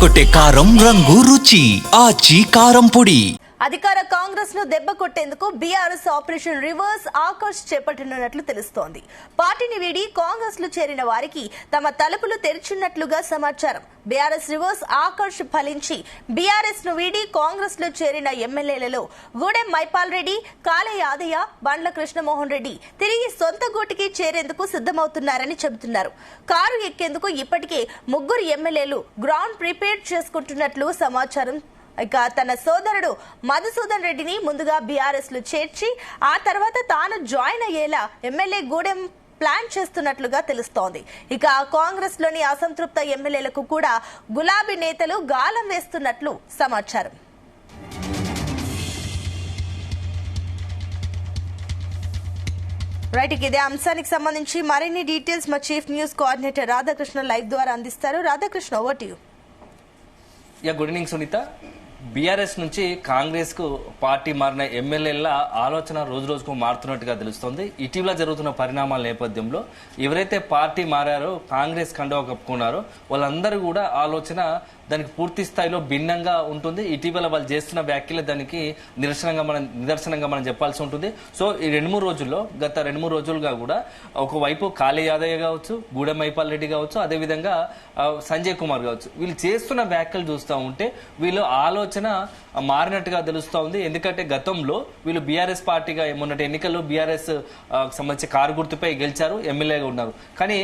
కొట్టే కారం రంగు రుచి ఆచి కారం పొడి. అధికార కాంగ్రెస్ ను దెబ్బ కొట్టేందుకు బీఆర్ఎస్ ఆపరేషన్ రివర్స్ ఆకర్ష్ చేపట్టనున్నట్లు తెలుస్తోంది. పార్టీని వీడి కాంగ్రెస్ లో చేరిన వారికి తమ తలుపులు తెరిచినట్లుగా సమాచారం. బీఆర్ఎస్ రివర్స్ ఆకర్ష్ ఫలించి బీఆర్ఎస్ ను వీడి కాంగ్రెస్ లో చేరిన ఎమ్మెల్యేలలో గూడెం మైపాల్ రెడ్డి, కాళే యాదయ్య, బండ్ల కృష్ణమోహన్ రెడ్డి తిరిగి సొంత గూటికి చేరేందుకు సిద్దమవుతున్నారని చెబుతున్నారు. కారు ఎక్కేందుకు ఇప్పటికే 3 ఎమ్మెల్యేలు గ్రౌండ్ ప్రిపేర్ చేసుకుంటున్నట్లు సమాచారం. ఇక తన సోదరుడు మధుసూదన్ రెడ్డిని ముందుగా బీఆర్ఎస్ లో చేర్చి ఆ తర్వాత తాను జాయిన్ అయ్యేలా ఎమ్మెల్యే గూడెం ప్లాన్ చేస్తున్నట్లుగా తెలుస్తోంది. ఇక కాంగ్రెస్ లోని అసంతృప్త ఎమ్మెల్యేలకు కూడా గులాబీ నేతలు గాలం వేస్తున్నట్లు సమాచారం. రైట్, ఇదే అంశానికి సంబంధించి మరిన్ని డీటెయిల్స్ మా chief news coordinator Radhakrishna live ద్వారా అందిస్తారు. Radhakrishna, over to you. Good evening Sunitha. BRS నుంచి కాంగ్రెస్ కు పార్టీ మారిన ఎమ్మెల్యేల ఆలోచన రోజు రోజుకు మారుతున్నట్టుగా తెలుస్తోంది. ఇటీవల జరుగుతున్న పరిణామాల నేపథ్యంలో ఎవరైతే పార్టీ మారారో, కాంగ్రెస్ కండువా కప్పుకున్నారో వాళ్ళందరూ కూడా ఆలోచన దానికి పూర్తి స్థాయిలో భిన్నంగా ఉంటుంది. ఇటీవల వాళ్ళు చేస్తున్న వ్యాఖ్యలు దానికి నిదర్శనంగా మనం చెప్పాల్సి ఉంటుంది. సో ఈ గత 2-3 రోజులుగా కూడా ఒకవైపు కాళే యాదయ్య కావచ్చు, గూడెం మైపాల్ రెడ్డి కావచ్చు, అదేవిధంగా సంజయ్ కుమార్ కావచ్చు, వీళ్ళు చేస్తున్న వ్యాఖ్యలు చూస్తూ ఉంటే వీళ్ళు ఆలోచన మారినట్టుగా తెలుస్తూ ఉంది. ఎందుకంటే గతంలో వీళ్ళు బీఆర్ఎస్ పార్టీగా మొన్నటి ఎన్నికల్లో బీఆర్ఎస్ సంబంధించి కారు గుర్తుపై గెలిచారు, ఎమ్మెల్యేగా ఉన్నారు. కానీ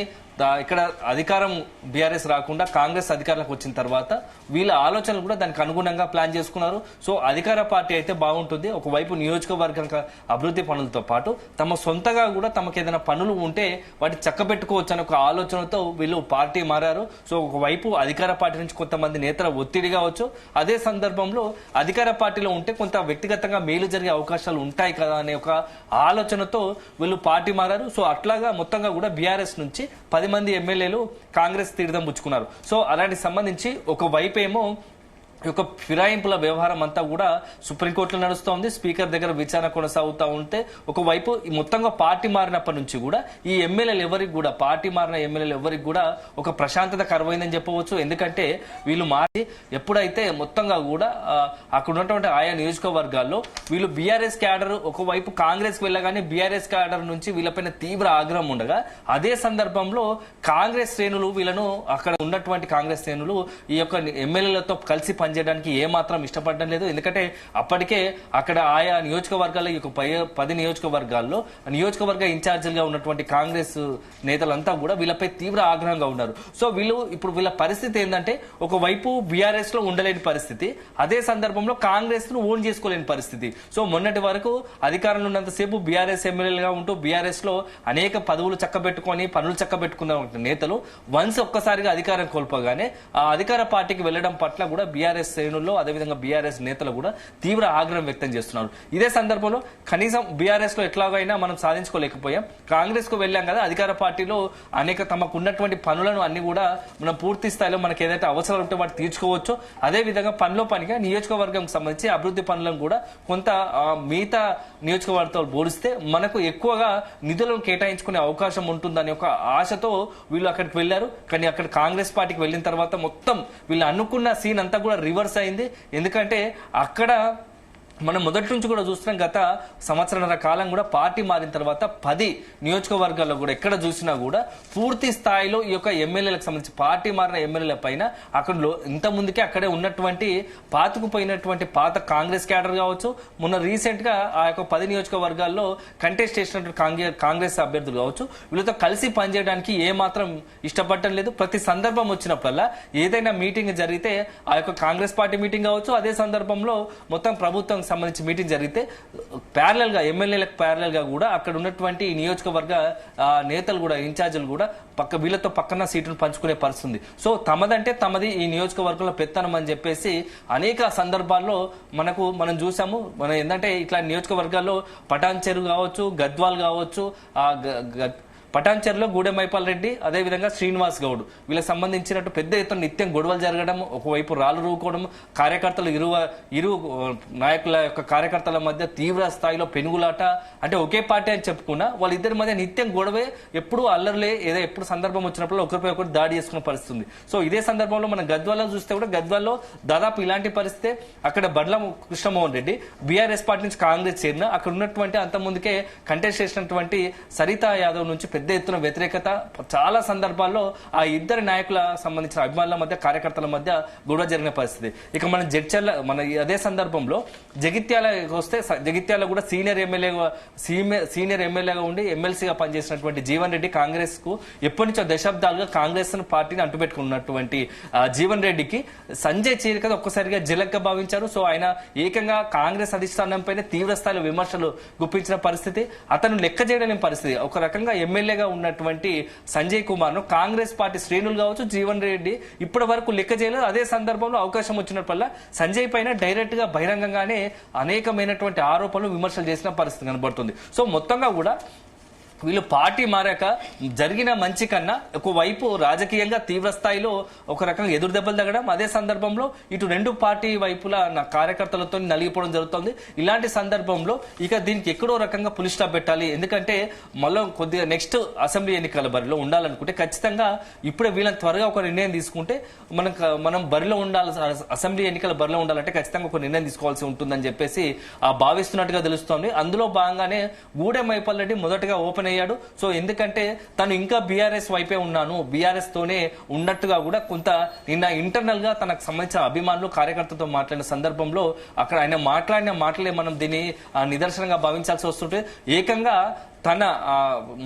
ఇక్కడ అధికారం బీఆర్ఎస్ రాకుండా కాంగ్రెస్ అధికారంలోకి వచ్చిన తర్వాత వీళ్ళ ఆలోచనలు కూడా దానికి అనుగుణంగా ప్లాన్ చేసుకున్నారు. సో అధికార పార్టీ అయితే బాగుంటుంది, ఒకవైపు నియోజకవర్గం అభివృద్ధి పనులతో పాటు తమ సొంతగా కూడా తమకు ఏదైనా పనులు ఉంటే వాటి చక్కబెట్టుకోవచ్చు అనే ఒక ఆలోచనతో వీళ్ళు పార్టీ మారారు. సో ఒకవైపు అధికార పార్టీ నుంచి కొంతమంది నేతల ఒత్తిడి కావచ్చు, అదే సందర్భంలో అధికార పార్టీలో ఉంటే కొంత వ్యక్తిగతంగా మేలు జరిగే అవకాశాలు ఉంటాయి కదా అనే ఒక ఆలోచనతో వీళ్ళు పార్టీ మారారు. సో అట్లాగా మొత్తంగా కూడా బీఆర్ఎస్ నుంచి 10 మంది ఎమ్మెల్యేలు కాంగ్రెస్ తీర్థం పుచ్చుకున్నారు. సో అలాంటి సంబంధించి ఒకవైపు ఏమో ఒక ఫిరాయింపుల వ్యవహారం అంతా కూడా సుప్రీంకోర్టులో నడుస్తోంది. స్పీకర్ దగ్గర విచారణ కొనసాగుతూ ఉంటే ఒకవైపు మొత్తంగా పార్టీ మారినప్పటి నుంచి కూడా ఈ ఎమ్మెల్యేలు ఎవరికి కూడా పార్టీ మారిన ఎమ్మెల్యేలు ఎవరికి కూడా ఒక ప్రశాంతత కరువైందని చెప్పవచ్చు. ఎందుకంటే వీళ్ళు మారి ఎప్పుడైతే మొత్తంగా కూడా అక్కడ ఉన్నటువంటి ఆయా నియోజకవర్గాల్లో వీళ్ళు బీఆర్ఎస్ క్యాడర్ ఒకవైపు కాంగ్రెస్ వెళ్ళగానే బీఆర్ఎస్ క్యాడర్ నుంచి వీళ్ళపైన తీవ్ర ఆగ్రహం ఉండగా, అదే సందర్భంలో కాంగ్రెస్ శ్రేణులు వీళ్ళను అక్కడ ఉన్నటువంటి కాంగ్రెస్ శ్రేణులు ఈ యొక్క ఎమ్మెల్యేలతో కలిసి చేయడానికి ఏమాత్రం ఇష్టపడడం లేదు. ఎందుకంటే అప్పటికే అక్కడ ఆయా నియోజకవర్గాల్లో 10 నియోజకవర్గాల్లో నియోజకవర్గ ఇన్ఛార్జీలుగా ఉన్నటువంటి కాంగ్రెస్ నేతలంతా కూడా వీళ్ళపై తీవ్ర ఆగ్రహంగా ఉన్నారు. సో వీళ్ళ పరిస్థితి ఏంటంటే ఒకవైపు బీఆర్ఎస్ లో ఉండలేని పరిస్థితి, అదే సందర్భంలో కాంగ్రెస్ ను ఓన్ చేసుకోలేని పరిస్థితి. సో మొన్నటి వరకు అధికారంలో ఉన్నంతసేపు బీఆర్ఎస్ ఎమ్మెల్యేలుగా ఉంటూ బీఆర్ఎస్ లో అనేక పదవులు చక్కబెట్టుకొని పనులు చక్కబెట్టుకున్న నేతలు వన్స్ ఒక్కసారిగా అధికారం కోల్పోగానే ఆ అధికార పార్టీకి వెళ్లడం పట్ల కూడా బీఆర్ఎస్ శ్రేణుల్లో అదేవిధంగా బీఆర్ఎస్ నేతలు కూడా తీవ్ర ఆగ్రహం వ్యక్తం చేస్తున్నారు. ఇదే సందర్భంలో కనీసం బీఆర్ఎస్ లో ఎట్లాగైనా మనం సాధించుకోలేకపోయాం, కాంగ్రెస్ కు వెళ్ళాం కదా, అధికార పార్టీలో అనేక తమకు ఉన్నటువంటి పనులను అన్ని కూడా మనం పూర్తి స్థాయిలో మనకి ఏదైతే అవసరాలు ఉంటే వాటి తీర్చుకోవచ్చు. అదే విధంగా పనిగా నియోజకవర్గం సంబంధించి అభివృద్ధి పనులను కూడా కొంత మిగతా నియోజకవర్గాలతో పోలిస్తే మనకు ఎక్కువగా నిధులను కేటాయించుకునే అవకాశం ఉంటుందని ఒక ఆశతో వీళ్ళు అక్కడికి వెళ్లారు. కానీ అక్కడ కాంగ్రెస్ పార్టీకి వెళ్ళిన తర్వాత మొత్తం వీళ్ళు అనుకున్న సీన్ అంతా కూడా రివర్స్ అయింది. ఎందుకంటే అక్కడ మనం మొదటి నుంచి కూడా చూస్తున్నాం, గత సంవత్సరాల కాలం కూడా పార్టీ మారిన తర్వాత 10 నియోజకవర్గాల్లో కూడా ఎక్కడ చూసినా కూడా పూర్తి స్థాయిలో ఈ యొక్క ఎమ్మెల్యేలకు సంబంధించి పార్టీ మారిన ఎమ్మెల్యేల పైన అక్కడ ఇంత ముందుకే అక్కడే ఉన్నటువంటి పాతుకుపోయినటువంటి పాత కాంగ్రెస్ క్యాడర్ కావచ్చు, మొన్న రీసెంట్ గా ఆ యొక్క 10 నియోజకవర్గాల్లో కంటెస్ట్ చేసినటువంటి కాంగ్రెస్ అభ్యర్థులు కావచ్చు, వీళ్ళతో కలిసి పనిచేయడానికి ఏమాత్రం ఇష్టపడటం లేదు. ప్రతి సందర్భం వచ్చినప్పుడల్లా ఏదైనా మీటింగ్ జరిగితే ఆ యొక్క కాంగ్రెస్ పార్టీ మీటింగ్ కావచ్చు, అదే సందర్భంలో మొత్తం ప్రభుత్వం సంబంధించి మీటింగ్ జరిగితే ప్యారలల్ గా ఎమ్మెల్యేలకు ప్యారలల్ గా కూడా అక్కడ ఉన్నటువంటి నియోజకవర్గ నేతలు కూడా ఇన్ఛార్జీలు కూడా వీళ్ళతో పక్కన సీటును పంచుకునే పరిస్థితుంది. సో తమది ఈ నియోజకవర్గంలో పెత్తనం అని చెప్పేసి అనేక సందర్భాల్లో మనం చూసాము. ఏంటంటే ఇట్లా నియోజకవర్గాల్లో పటాన్ చెరువు కావచ్చు, గద్వాల్ కావచ్చు, పటాన్చెరులో గూడెం మైపాల్ రెడ్డి అదేవిధంగా శ్రీనివాస్ గౌడ్ వీళ్ళకి సంబంధించినట్టు పెద్ద ఎత్తున నిత్యం గొడవలు జరగడం, ఒకవైపు రాళ్ళు రూకోవడం, కార్యకర్తలు ఇరు నాయకుల యొక్క కార్యకర్తల మధ్య తీవ్ర స్థాయిలో పెనుగులాట. అంటే ఒకే పార్టీ అని చెప్పుకున్నా వాళ్ళిద్దరి మధ్య నిత్యం గొడవే, ఎప్పుడు అల్లర్లే, ఏదో ఎప్పుడు సందర్భం వచ్చినప్పుడు ఒకరిపై ఒకరు దాడి చేసుకున్న పరిస్థితి. సో ఇదే సందర్భంలో మనం గద్వాల్లో చూస్తే కూడా గద్వాల్లో దాదాపు ఇలాంటి పరిస్థితే. అక్కడ బండ్ల కృష్ణమోహన్ రెడ్డి బీఆర్ఎస్ పార్టీ నుంచి కాంగ్రెస్ చేరిన, అక్కడ ఉన్నటువంటి అంత ముందుకే కంటెస్ట్ చేసినటువంటి సరితా యాదవ్ నుంచి పెద్ద ఎత్తున వ్యతిరేకత. చాలా సందర్భాల్లో ఆ ఇద్దరు నాయకుల సంబంధించిన అభిమానుల మధ్య కార్యకర్తల మధ్య గొడవ జరిగిన పరిస్థితి. ఇక మన జడ్చర్ల అదే సందర్భంలో జగిత్యాల వస్తే జగిత్యాల కూడా సీనియర్ ఎమ్మెల్యేగా ఉండి ఎమ్మెల్సీగా పనిచేసినటువంటి జీవన్ రెడ్డి కాంగ్రెస్ కు ఎప్పటి నుంచో దశాబ్దాలుగా కాంగ్రెస్ పార్టీని అంటుపెట్టుకున్నటువంటి జీవన్ రెడ్డికి సంజయ్ చీరిక ఒక్కసారిగా జలగ్గా భావించారు. సో ఆయన ఏకంగా కాంగ్రెస్ అధిష్టానం పైన తీవ్ర స్థాయిలో విమర్శలు గుప్పించిన పరిస్థితి. అతను లెక్క చేయలేని పరిస్థితి. ఒక రకంగా ఎమ్మెల్యేగా ఉన్నటువంటి సంజయ్ కుమార్ ను కాంగ్రెస్ పార్టీ శ్రేణులు కావచ్చు, జీవన్ రెడ్డి ఇప్పటి వరకు లెక్క చేయలేదు. అదే సందర్భంలో అవకాశం వచ్చినప్పుడల్లా సంజయ్ పైన డైరెక్ట్ గా బహిరంగంగానే అనేకమైనటువంటి ఆరోపణలు, విమర్శలు చేసిన పరిస్థితి కనబడుతుంది. సో మొత్తంగా కూడా వీళ్ళు పార్టీ మారాక జరిగిన మంచి కన్నా ఒకవైపు రాజకీయంగా తీవ్ర స్థాయిలో ఒక రకంగా ఎదురు దెబ్బలు తగ్గడం, అదే సందర్భంలో ఇటు రెండు పార్టీ వైపులా కార్యకర్తలతో నలిగిపోవడం జరుగుతుంది. ఇలాంటి సందర్భంలో ఇక దీనికి ఎక్కడో రకంగా పులి స్టాప్ పెట్టాలి. ఎందుకంటే మళ్ళీ కొద్దిగా నెక్స్ట్ అసెంబ్లీ ఎన్నికల బరిలో ఉండాలనుకుంటే ఖచ్చితంగా ఇప్పుడే వీళ్ళని త్వరగా ఒక నిర్ణయం తీసుకుంటే మనం బరిలో ఉండాలి, అసెంబ్లీ ఎన్నికల బరిలో ఉండాలంటే ఖచ్చితంగా ఒక నిర్ణయం తీసుకోవాల్సి ఉంటుందని చెప్పేసి భావిస్తున్నట్టుగా తెలుస్తోంది. అందులో భాగంగానే గూడెం మైపాల్ రెడ్డి మొదటగా ఓపెన్ అయ్యాడు. సో ఎందుకంటే తను ఇంకా బీఆర్ఎస్ వైపే ఉన్నాను, బీఆర్ఎస్ తోనే ఉన్నట్టుగా కూడా కొంత నిన్న ఇంటర్నల్ గా తనకు సంబంధించిన అభిమానులు కార్యకర్తలతో మాట్లాడిన సందర్భంలో అక్కడ ఆయన మాట్లాడిన మాటలే మనం దీన్ని నిదర్శనంగా భావించాల్సి వస్తుంటే, ఏకంగా తన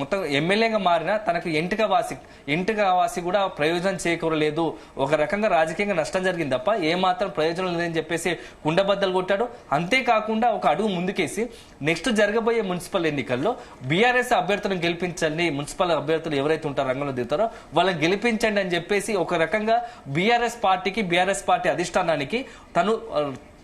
మొత్తం ఎమ్మెల్యేగా మారిన తనకు ఎంటిక వాసి కూడా ప్రయోజనం చేకూరలేదు, ఒక రకంగా రాజకీయంగా నష్టం జరిగింది తప్ప ఏమాత్రం ప్రయోజనం లేదని చెప్పేసి కుండబద్దలు కొట్టాడు. అంతేకాకుండా ఒక అడుగు ముందుకేసి నెక్స్ట్ జరగబోయే మున్సిపల్ ఎన్నికల్లో బీఆర్ఎస్ అభ్యర్థులను గెలిపించండి, మున్సిపల్ అభ్యర్థులు ఎవరైతే ఉంటారో రంగంలో దిగుతారో వాళ్ళని గెలిపించండి అని చెప్పేసి ఒక రకంగా బీఆర్ఎస్ పార్టీ అధిష్టానానికి తను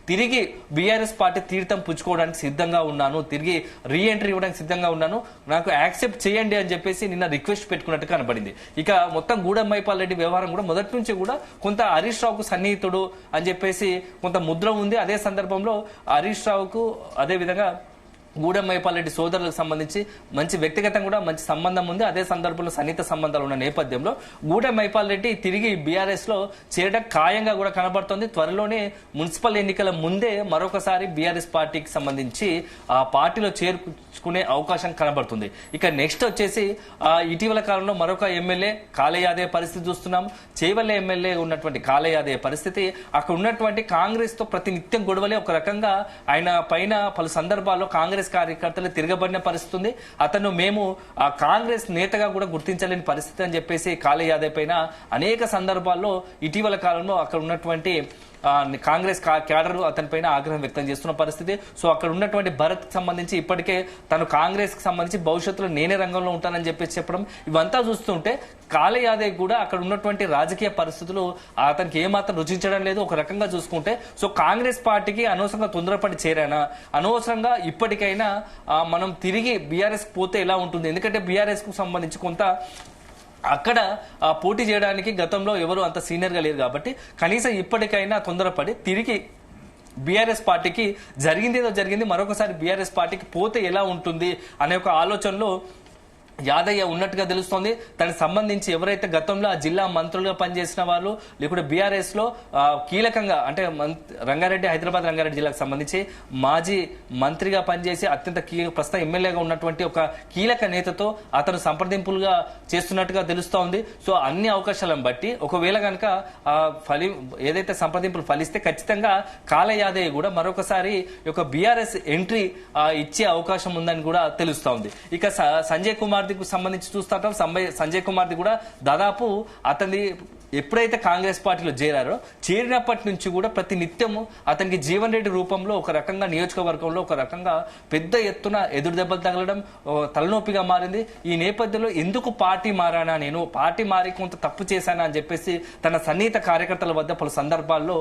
తిరిగి బీఆర్ఎస్ పార్టీ తీర్థం పుచ్చుకోవడానికి సిద్ధంగా ఉన్నాను, తిరిగి రీఎంట్రీ ఇవ్వడానికి సిద్ధంగా ఉన్నాను, నాకు యాక్సెప్ట్ చేయండి అని చెప్పేసి నిన్న రిక్వెస్ట్ పెట్టుకున్నట్టు కనబడింది. ఇక మొత్తం గూడెం మైపాల్ రెడ్డి వ్యవహారం కూడా మొదటి నుంచి కూడా కొంత హరీష్ రావుకు సన్నిహితుడు అని చెప్పేసి కొంత ముద్ర ఉంది. అదే సందర్భంలో హరీష్ రావుకు అదే విధంగా గూడెం మైపాల్ రెడ్డి సోదరులకు సంబంధించి మంచి వ్యక్తిగతంగా కూడా మంచి సంబంధం ఉంది. అదే సందర్భంలో సన్నిహిత సంబంధాలు ఉన్న నేపథ్యంలో గూడెం మైపాల్ రెడ్డి తిరిగి బీఆర్ఎస్ లో చేరడం ఖాయంగా కూడా కనబడుతోంది. త్వరలోనే మున్సిపల్ ఎన్నికల ముందే మరొకసారి బీఆర్ఎస్ పార్టీకి సంబంధించి ఆ పార్టీలో చేర్చుకునే అవకాశం కనబడుతుంది. ఇక నెక్స్ట్ వచ్చేసి ఇటీవల కాలంలో మరొక ఎమ్మెల్యే కాళయాదే పరిస్థితి చూస్తున్నాం. చేవెళ్ల ఎమ్మెల్యే ఉన్నటువంటి కాళయాదే పరిస్థితి, అక్కడ ఉన్నటువంటి కాంగ్రెస్ తో ప్రతి నిత్యం గొడవలే. ఒక రకంగా ఆయన పైన పలు సందర్భాల్లో కాంగ్రెస్ కార్యకర్తలు తిరగబడిన పరిస్థితి ఉంది. అతను మేము కాంగ్రెస్ నేతగా కూడా గుర్తించలేని పరిస్థితి అని చెప్పేసి కాళీ యాదవ్ పైన అనేక సందర్భాల్లో ఇటీవల కాలంలో అక్కడ ఉన్నటువంటి కాంగ్రెస్ క్యాడర్ అతని పైన ఆగ్రహం వ్యక్తం చేస్తున్న పరిస్థితి. సో అక్కడ ఉన్నటువంటి భరత్ సంబంధించి ఇప్పటికే తను కాంగ్రెస్ కి సంబంధించి భవిష్యత్తులో నేనే రంగంలో ఉంటానని చెప్పేసి చెప్పడం, ఇవంతా చూస్తుంటే కాళీ యాదవ్ కూడా అక్కడ ఉన్నటువంటి రాజకీయ పరిస్థితులు అతనికి ఏమాత్రం రుచించడం లేదు. ఒక రకంగా చూసుకుంటే సో కాంగ్రెస్ పార్టీకి అనవసరంగా తొందరపడి చేరానా, అనవసరంగా ఇప్పటికైనా మనం తిరిగి బీఆర్ఎస్ పోతే ఎలా ఉంటుంది, ఎందుకంటే బీఆర్ఎస్ కు సంబంధించి కొంత అక్కడ పోటీ చేయడానికి గతంలో ఎవరు అంత సీనియర్ గా లేరు కాబట్టి కనీసం ఇప్పటికైనా తొందరపడి తిరిగి బీఆర్ఎస్ పార్టీకి జరిగిందేదో జరిగింది, మరొకసారి బీఆర్ఎస్ పార్టీకి పోతే ఎలా ఉంటుంది అనే ఒక ఆలోచనలో యాదయ్య ఉన్నట్టుగా తెలుస్తోంది. దానికి సంబంధించి ఎవరైతే గతంలో ఆ జిల్లా మంత్రులుగా పనిచేసిన వాళ్ళు లేకుంటే బీఆర్ఎస్ లో కీలకంగా అంటే హైదరాబాద్ రంగారెడ్డి జిల్లాకు సంబంధించి మాజీ మంత్రిగా పనిచేసి అత్యంత ప్రస్తుతం ఎమ్మెల్యేగా ఉన్నటువంటి ఒక కీలక నేతతో అతను సంప్రదింపులుగా చేస్తున్నట్టుగా తెలుస్తోంది. సో అన్ని అవకాశాలను బట్టి ఒకవేళ కనుక ఏదైతే సంప్రదింపులు ఫలిస్తే ఖచ్చితంగా కాళీ యాదవ్ కూడా మరొకసారి ఒక బీఆర్ఎస్ ఎంట్రీ ఇచ్చే అవకాశం ఉందని కూడా తెలుస్తోంది. ఇక సంజయ్ కుమార్ సంబంధించి చూస్తుంటాం. సంజయ్ కుమార్ కూడా దాదాపు అతని ఎప్పుడైతే కాంగ్రెస్ పార్టీలో చేరారో చేరినప్పటి నుంచి కూడా ప్రతి నిత్యము అతనికి జీవన్ రెడ్డి రూపంలో ఒక రకంగా నియోజకవర్గంలో ఒక రకంగా పెద్ద ఎత్తున ఎదురు దెబ్బలు తగలడం తలనొప్పిగా మారింది. ఈ నేపథ్యంలో ఎందుకు పార్టీ మారానా, నేను పార్టీ మారి కొంత తప్పు చేశానా అని చెప్పేసి తన సన్నిహిత కార్యకర్తల వద్ద పలు సందర్భాల్లో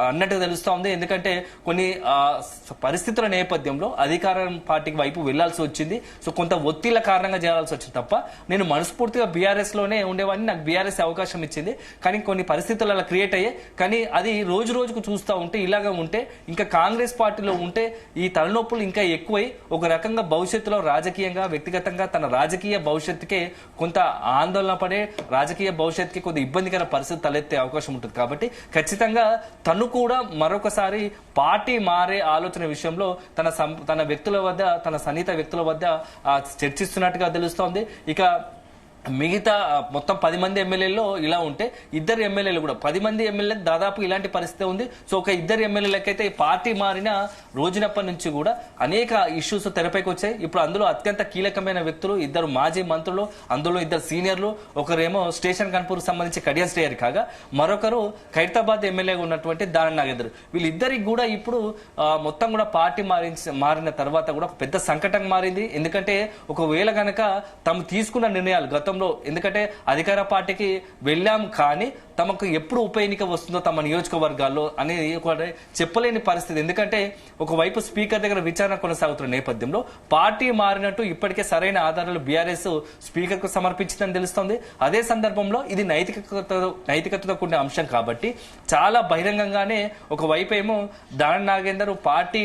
అన్నట్టు తెలుస్తా ఉంది. ఎందుకంటే కొన్ని పరిస్థితుల నేపథ్యంలో అధికారం పార్టీకి వైపు వెళ్లాల్సి వచ్చింది. సో కొంత ఒత్తిళ్ల కారణంగా చేయాల్సి వచ్చింది తప్ప నేను మనస్ఫూర్తిగా బీఆర్ఎస్ లోనే ఉండేవాడిని, నాకు బీఆర్ఎస్ అవకాశం ఇచ్చింది. కానీ కొన్ని పరిస్థితులు అలా క్రియేట్ అయ్యాయి. కానీ అది రోజు రోజుకు చూస్తూ ఉంటే ఇలాగా ఉంటే ఇంకా కాంగ్రెస్ పార్టీలో ఉంటే ఈ తలనొప్పులు ఇంకా ఎక్కువై ఒక రకంగా భవిష్యత్తులో రాజకీయంగా వ్యక్తిగతంగా తన రాజకీయ భవిష్యత్తుకే కొంత ఆందోళన పడే రాజకీయ భవిష్యత్తుకి కొంత ఇబ్బందికర పరిస్థితి తలెత్తే అవకాశం ఉంటుంది. కాబట్టి ఖచ్చితంగా తను కూడా మరొకసారి పార్టీ మారే ఆలోచన విషయంలో తన వ్యక్తుల వద్ద తన సన్నిహిత వ్యక్తుల వద్ద చర్చిస్తున్నట్టుగా తెలుస్తోంది. ఇక మిగతా మొత్తం 10 మంది ఎమ్మెల్యేల్లో ఇలా ఉంటే 2 ఎమ్మెల్యేలు కూడా 10 మంది ఎమ్మెల్యేలకు దాదాపు ఇలాంటి పరిస్థితి ఉంది. సో ఒక 2 ఎమ్మెల్యేలకైతే పార్టీ మారిన రోజునప్పటి నుంచి కూడా అనేక ఇష్యూస్ తెరపైకి వచ్చాయి. ఇప్పుడు అందులో అత్యంత కీలకమైన వ్యక్తులు 2 మాజీ మంత్రులు, అందులో 2 సీనియర్లు, ఒకరేమో స్టేషన్ కన్పూర్ సంబంధించి కడియం శ్రేయర్ కాగా మరొకరు ఖైరతాబాద్ ఎమ్మెల్యేగా ఉన్నటువంటి దానం నాగేందర్. వీళ్ళిద్దరికి కూడా ఇప్పుడు మొత్తం కూడా పార్టీ మారిన తర్వాత కూడా ఒక పెద్ద సంకటం మారింది. ఎందుకంటే ఒకవేళ గనక తాము తీసుకున్న నిర్ణయాలు గతంలో, ఎందుకంటే అధికార పార్టీకి వెళ్ళాం కానీ తమకు ఎప్పుడు ఉప ఎన్నిక వస్తుందో తమ నియోజకవర్గాల్లో అనేది చెప్పలేని పరిస్థితి. ఎందుకంటే ఒకవైపు స్పీకర్ దగ్గర విచారణ కొనసాగుతున్న నేపథ్యంలో పార్టీ మారినట్టు ఇప్పటికే సరైన ఆధారాలు బీఆర్ఎస్ స్పీకర్ కు సమర్పించిందని తెలుస్తోంది. అదే సందర్భంలో ఇది నైతికతతో కూడిన అంశం కాబట్టి చాలా బహిరంగంగానే ఒకవైపు ఏమో Danam Nagender party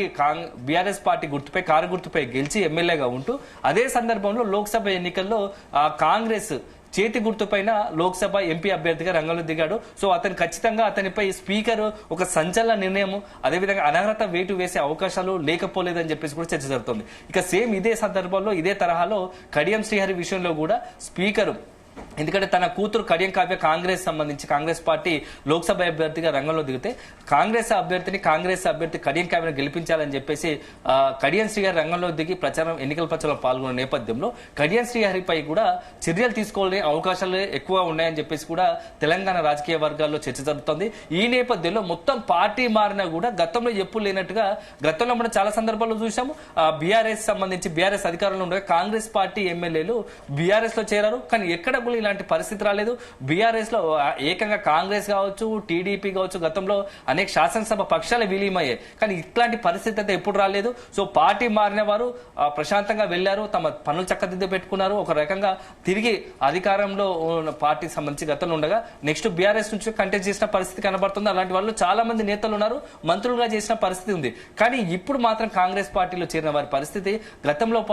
BRS party గుర్తుపై కారు గుర్తుపై గెలిచి ఎమ్మెల్యేగా ఉంటూ అదే సందర్భంలో లోక్సభ ఎన్నికల్లో కాంగ్రెస్ చేతి గుర్తుపైన లోక్సభ ఎంపీ అభ్యర్థిగా రంగంలో దిగాడు. సో అతను ఖచ్చితంగా అతనిపై స్పీకర్ ఒక సంచలన నిర్ణయం, అదేవిధంగా అనర్హత వేటు వేసే అవకాశాలు లేకపోలేదని చెప్పేసి కూడా చర్చ జరుగుతుంది. ఇక సేమ్ ఇదే సందర్భంలో ఇదే తరహాలో కడియం శ్రీహరి విషయంలో కూడా స్పీకర్, ఎందుకంటే తన కూతురు కడియం కావ్య కాంగ్రెస్ పార్టీ లోక్సభ అభ్యర్థిగా రంగంలో దిగితే కాంగ్రెస్ అభ్యర్థి కడియం కావ్యను గెలిపించాలని చెప్పేసి కడియం శ్రీహరి రంగంలో దిగి ఎన్నికల ప్రచారంలో పాల్గొన్న నేపథ్యంలో కడియం శ్రీహరిపై కూడా చర్యలు తీసుకోవాలనే అవకాశాలు ఎక్కువ ఉన్నాయని చెప్పేసి కూడా తెలంగాణ రాజకీయ వర్గాల్లో చర్చ జరుగుతోంది. ఈ నేపథ్యంలో మొత్తం పార్టీ మారినా కూడా గతంలో ఎప్పుడు లేనట్టుగా గతంలో మనం చాలా సందర్భాల్లో చూసాము. బీఆర్ఎస్ అధికారంలో ఉండగా కాంగ్రెస్ పార్టీ ఎమ్మెల్యేలు బీఆర్ఎస్ లో చేరారు, కానీ ఎక్కడ ఇలాంటి పరిస్థితి రాలేదు. బీఆర్ఎస్ లో ఏకంగా కాంగ్రెస్ కావచ్చు, టీడీపీ కావచ్చు, గతంలో అనేక శాసనసభ పక్షాలు విలీనమయ్యాయి, కానీ ఇట్లాంటి పరిస్థితి అయితే ఎప్పుడు రాలేదు. సో పార్టీ మారిన వారు ప్రశాంతంగా వెళ్లారు, తమ పనులు చక్కదిద్దు పెట్టుకున్నారు. ఒక రకంగా తిరిగి అధికారంలో పార్టీకి సంబంధించి గతంలో ఉండగా నెక్స్ట్ బీఆర్ఎస్ నుంచి కంటెస్ట్ చేసిన పరిస్థితి కనబడుతుంది. అలాంటి వాళ్ళు చాలా మంది నేతలు ఉన్నారు, మంత్రులుగా చేసిన పరిస్థితి ఉంది. కానీ ఇప్పుడు మాత్రం కాంగ్రెస్ పార్టీలో చేరిన వారి పరిస్థితి గతంలో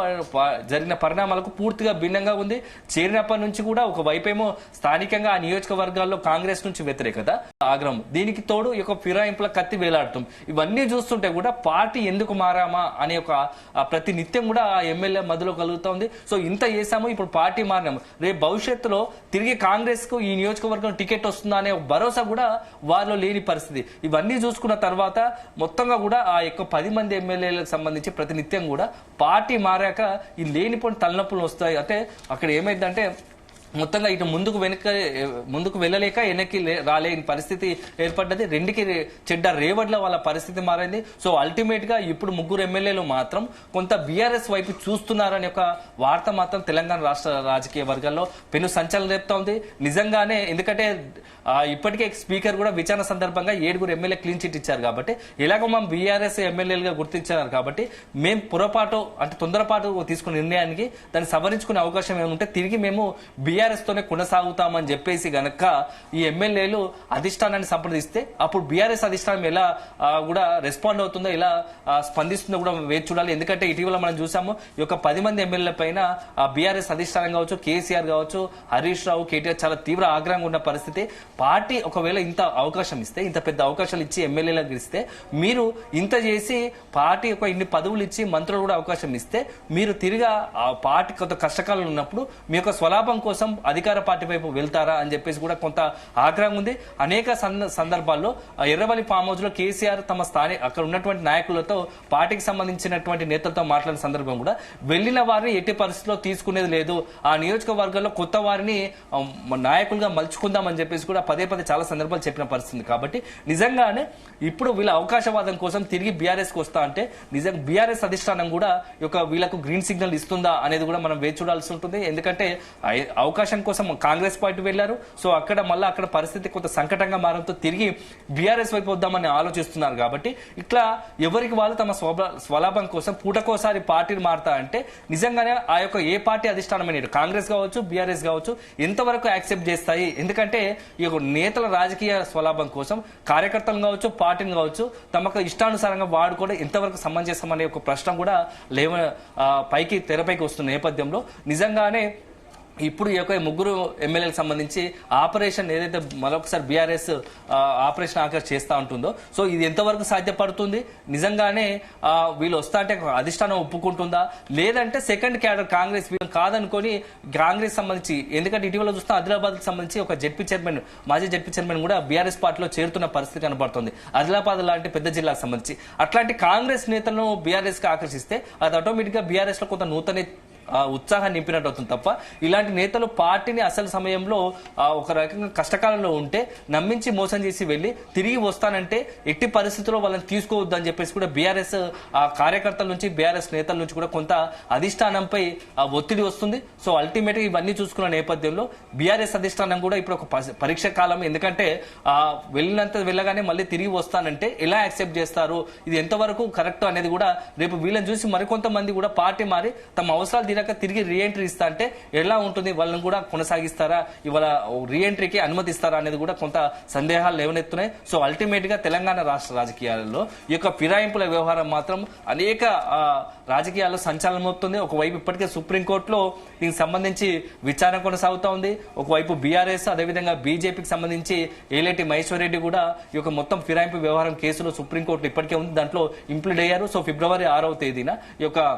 జరిగిన పరిణామాలకు పూర్తిగా భిన్నంగా ఉంది. చేరినప్పటి నుంచి కూడా ఒకవైపేమో స్థానికంగా ఆ నియోజకవర్గాల్లో కాంగ్రెస్ నుంచి వ్యతిరేకత, ఆగ్రహం, దీనికి తోడు ఈ యొక్క ఫిరాయింపుల కత్తి వేలాడుతాం. ఇవన్నీ చూస్తుంటే కూడా పార్టీ ఎందుకు మారామా అనే ఒక ప్రతి నిత్యం కూడా ఆ ఎమ్మెల్యే మధ్యలో కలుగుతోంది. సో ఇంత చేశాము, ఇప్పుడు పార్టీ మారినాము, రేపు భవిష్యత్తులో తిరిగి కాంగ్రెస్ కు ఈ నియోజకవర్గం టికెట్ వస్తుందా అనే భరోసా కూడా వారిలో లేని పరిస్థితి. ఇవన్నీ చూసుకున్న తర్వాత మొత్తంగా కూడా ఆ యొక్క 10 మంది ఎమ్మెల్యేలకు సంబంధించి ప్రతి నిత్యం కూడా పార్టీ మారాక ఈ లేనిపోయిన తలనొప్పులు వస్తాయి. అంటే అక్కడ ఏమైందంటే మొత్తంగా ఇటు ముందుకు వెళ్ళలేక వెనక్కి రాలేని పరిస్థితి ఏర్పడ్డది. రెండుకి చెడ్డ రేవడ్ల వాళ్ళ పరిస్థితి మారింది. సో అల్టిమేట్ గా ఇప్పుడు 3 ఎమ్మెల్యేలు మాత్రం కొంత బీఆర్ఎస్ వైపు చూస్తున్నారనే ఒక వార్త మాత్రం తెలంగాణ రాష్ట్ర రాజకీయ వర్గాల్లో పెను సంచలనం రేపుతా ఉంది. నిజంగానే, ఎందుకంటే ఇప్పటికే స్పీకర్ కూడా విచారణ సందర్భంగా 7 ఎమ్మెల్యే క్లీన్ చిట్ ఇచ్చారు కాబట్టి, ఎలాగో మనం బీఆర్ఎస్ ఎమ్మెల్యేలుగా గుర్తించారు కాబట్టి మేము తొందరపాటు తీసుకున్న నిర్ణయానికి దాన్ని సవరించుకునే అవకాశం ఏమంటే తిరిగి మేము బీఆర్ఎస్ తోనే కొనసాగుతామని చెప్పేసి గనక ఈ ఎమ్మెల్యేలు అధిష్టానాన్ని సంప్రదిస్తే అప్పుడు బీఆర్ఎస్ అధిష్టానం ఎలా కూడా రెస్పాండ్ అవుతుందో, ఎలా స్పందిస్తుందో కూడా వేచి చూడాలి. ఎందుకంటే ఇటీవల మనం చూసాము ఈ యొక్క 10 మంది ఎమ్మెల్యేల పైన బీఆర్ఎస్ అధిష్టానం కావచ్చు, కేసీఆర్ కావచ్చు, హరీష్ రావు, కేటీఆర్ చాలా తీవ్ర ఆగ్రహంగా ఉన్న పరిస్థితి. పార్టీ ఒకవేళ ఇంత అవకాశం ఇస్తే, ఇంత పెద్ద అవకాశాలు ఇచ్చి ఎమ్మెల్యేలకు ఇస్తే, మీరు ఇంత చేసి పార్టీ ఇన్ని పదవులు ఇచ్చి మంత్రులు కూడా అవకాశం ఇస్తే మీరు తిరిగా ఆ పార్టీ కొంత కష్టకాలంలో ఉన్నప్పుడు మీ యొక్క స్వలాభం కోసం అధికార పార్టీ వైపు వెళ్తారా అని చెప్పేసి కూడా కొంత ఆగ్రహం ఉంది. అనేక సందర్భాల్లో ఎర్రవల్లి ఫామ్ హౌస్ లో కేసీఆర్ తమ అక్కడ ఉన్నటువంటి నాయకులతో పార్టీకి సంబంధించినటువంటి నేతలతో మాట్లాడిన సందర్భం కూడా వెళ్లిన వారిని ఎట్టి పరిస్థితిలో తీసుకునేది లేదు, ఆ నియోజకవర్గంలో కొత్త వారిని నాయకులుగా మలుచుకుందామని చెప్పేసి కూడా పదే చాలా సందర్భాలు చెప్పిన పరిస్థితి. కాబట్టి నిజంగానే ఇప్పుడు వీళ్ళ అవకాశవాదం కోసం తిరిగి బీఆర్ఎస్ కు వస్తా అంటే నిజంగా బీఆర్ఎస్ అధిష్టానం కూడా వీళ్ళకు గ్రీన్ సిగ్నల్ ఇస్తుందా అనేది కూడా మనం వేచి చూడాల్సి ఉంటుంది. ఎందుకంటే అవకాశం కోసం కాంగ్రెస్ పార్టీ వెళ్లారు, సో అక్కడ పరిస్థితి కొంత సంకటంగా మారడంతో తిరిగి బీఆర్ఎస్ వైపు వద్దామని ఆలోచిస్తున్నారు. కాబట్టి ఇట్లా ఎవరికి వాళ్ళు తమ స్వలాభం కోసం పూటకోసారి పార్టీలు మారుతా అంటే నిజంగానే ఆ యొక్క ఏ పార్టీ అధిష్టానమైన కాంగ్రెస్ కావచ్చు బీఆర్ఎస్ కావచ్చు ఎంతవరకు యాక్సెప్ట్ చేస్తాయి. ఎందుకంటే ఈ నేతల రాజకీయ స్వలాభం కోసం కార్యకర్తలు కావచ్చు పార్టీని కావచ్చు తమకు ఇష్టానుసారంగా వాడుకోవడం ఎంతవరకు సమంజసం అనే ఒక ప్రశ్న కూడా తెరపైకి వస్తున్న నేపథ్యంలో నిజంగానే ఇప్పుడు ఈ యొక్క ముగ్గురు ఎమ్మెల్యేలకు సంబంధించి ఆపరేషన్ ఏదైతే మరొకసారి బీఆర్ఎస్ ఆపరేషన్ ఆకర్ష్ చేస్తా ఉంటుందో సో ఇది ఎంతవరకు సాధ్యపడుతుంది, నిజంగానే వీళ్ళు వస్తా అంటే అధిష్టానం ఒప్పుకుంటుందా, లేదంటే సెకండ్ క్యాడర్ కాంగ్రెస్ వీళ్ళు కాదనుకొని కాంగ్రెస్ సంబంధించి, ఎందుకంటే ఇటీవల చూస్తాం ఆదిలాబాద్ కి సంబంధించి ఒక మాజీ జడ్పీ చైర్మన్ కూడా బీఆర్ఎస్ పార్టీలో చేరుతున్న పరిస్థితి కనబడుతుంది. ఆదిలాబాద్ లాంటి పెద్ద జిల్లాకు సంబంధించి అట్లాంటి కాంగ్రెస్ నేతలను బీఆర్ఎస్ కి ఆకర్షిస్తే అది ఆటోమేటిక్ గా బీఆర్ఎస్ లో కొంత నూతన ఉత్సాహాన్ని నింపినట్టు అవుతుంది తప్ప ఇలాంటి నేతలు పార్టీని అసలు సమయంలో ఒక రకంగా కష్టకాలంలో ఉంటే నమ్మించి మోసం చేసి వెళ్లి తిరిగి వస్తానంటే ఎట్టి పరిస్థితుల్లో వాళ్ళని తీసుకోవద్దు అని చెప్పేసి కూడా బీఆర్ఎస్ కార్యకర్తల నుంచి బీఆర్ఎస్ నేతల నుంచి కూడా కొంత అధిష్టానంపై ఒత్తిడి వస్తుంది. సో అల్టిమేట్ గా ఇవన్నీ చూసుకున్న నేపథ్యంలో బీఆర్ఎస్ అధిష్టానం కూడా ఇప్పుడు ఒక పరీక్ష కాలం, ఎందుకంటే వెళ్ళగానే మళ్ళీ తిరిగి వస్తానంటే ఎలా యాక్సెప్ట్ చేస్తారు, ఇది ఎంతవరకు కరెక్ట్ అనేది కూడా రేపు వీళ్ళని చూసి మరికొంతమంది కూడా పార్టీ మారి తమ అవసరాలు తిరిగి రీఎంట్రీ ఇస్తా అంటే ఎలా ఉంటుంది, వాళ్ళని కూడా కొనసాగిస్తారా, ఇవాళ రీఎంట్రీకి అనుమతిస్తారా అనేది కూడా కొంత సందేహాలు లేవనెత్తున్నాయి. సో అల్టిమేట్ గా తెలంగాణ రాష్ట్ర రాజకీయాలలో ఈ యొక్క ఫిరాయింపుల వ్యవహారం మాత్రం అనేక రాజకీయాల్లో సంచలనం అవుతుంది. ఒకవైపు ఇప్పటికే సుప్రీంకోర్టులో దీనికి సంబంధించి విచారణ కొనసాగుతా ఉంది, ఒకవైపు బీఆర్ఎస్ అదేవిధంగా బీజేపీకి సంబంధించి ఏలేటి మహేశ్వర్ రెడ్డి కూడా ఈ యొక్క మొత్తం ఫిరాయింపు వ్యవహారం కేసులో సుప్రీంకోర్టులో ఇప్పటికే ఉంది, దాంట్లో ఇంప్లీడ్ అయ్యారు. సో ఫిబ్రవరి 6వ తేదీన ఈ యొక్క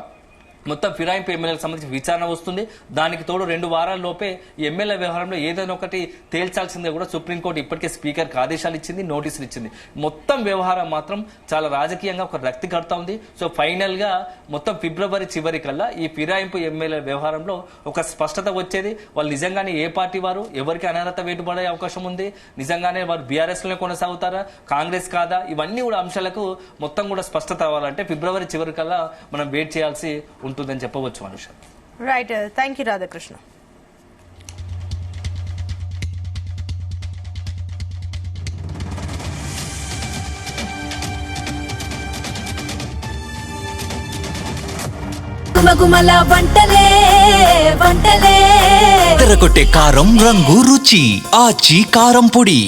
మొత్తం ఫిరాయింపు ఎమ్మెల్యేలకు సంబంధించి విచారణ వస్తుంది. దానికి తోడు 2 వారాల లోపే ఈ ఎమ్మెల్యే వ్యవహారంలో ఏదైనా ఒకటి తేల్చాల్సిందే కూడా సుప్రీంకోర్టు ఇప్పటికే స్పీకర్కి ఆదేశాలు ఇచ్చింది, నోటీసులు ఇచ్చింది. మొత్తం వ్యవహారం మాత్రం చాలా రాజకీయంగా ఒక రక్తి కడతా ఉంది. సో ఫైనల్ గా మొత్తం ఫిబ్రవరి చివరి కల్లా ఈ ఫిరాయింపు ఎమ్మెల్యే వ్యవహారంలో ఒక స్పష్టత వచ్చేది. వాళ్ళు నిజంగానే ఏ పార్టీ వారు, ఎవరికి అనర్హత వేటుపడే అవకాశం ఉంది, నిజంగానే వారు బీఆర్ఎస్ లోనే కొనసాగుతారా, కాంగ్రెస్ కాదా, ఇవన్నీ కూడా అంశాలకు మొత్తం కూడా స్పష్టత అవ్వాలంటే ఫిబ్రవరి చివరి కల్లా మనం వెయిట్ చేయాల్సి ఉంటుందని చెప్పవచ్చు. Anusha, right, thank you Radhakrishna. గుమగుమల వంటలే వంటలే తెరకొట్టే కారం రంగు రుచి ఆచి కారం పొడి.